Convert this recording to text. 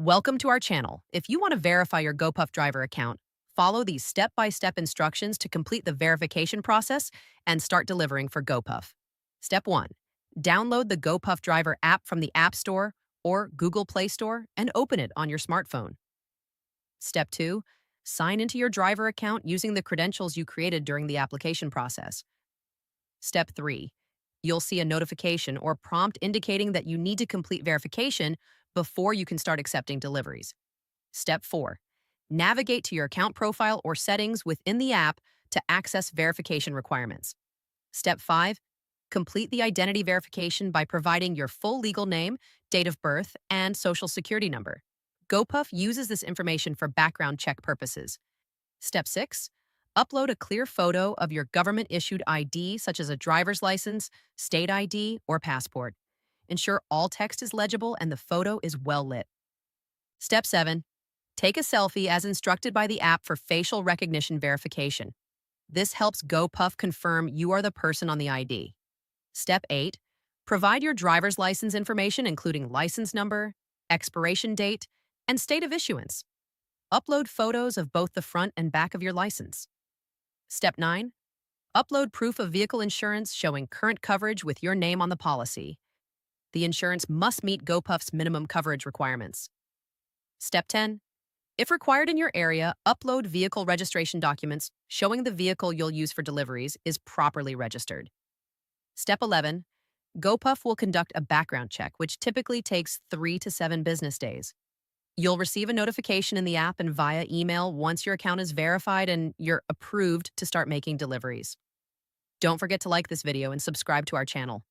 Welcome to our channel. If you want to verify your Gopuff driver account, follow these step-by-step instructions to complete the verification process and start delivering for Gopuff. Step 1. Download the Gopuff driver app from the App Store or Google Play Store and open it on your smartphone. Step 2. Sign into your driver account using the credentials you created during the application process. Step 3. You'll see a notification or prompt indicating that you need to complete verification before you can start accepting deliveries. Step 4. Navigate to your account profile or settings within the app to access verification requirements. Step 5. Complete the identity verification by providing your full legal name, date of birth, and social security number. Gopuff uses this information for background check purposes. Step 6. Upload a clear photo of your government-issued ID, such as a driver's license, state ID, or passport. Ensure all text is legible and the photo is well lit. Step 7. Take a selfie as instructed by the app for facial recognition verification. This helps Gopuff confirm you are the person on the ID. Step 8. Provide your driver's license information, including license number, expiration date, and state of issuance. Upload photos of both the front and back of your license. Step 9. Upload proof of vehicle insurance showing current coverage with your name on the policy. The insurance must meet Gopuff's minimum coverage requirements. Step 10. If required in your area, upload vehicle registration documents showing the vehicle you'll use for deliveries is properly registered. Step 11. Gopuff will conduct a background check, which typically takes 3 to 7 business days. You'll receive a notification in the app and via email once your account is verified and you're approved to start making deliveries. Don't forget to like this video and subscribe to our channel.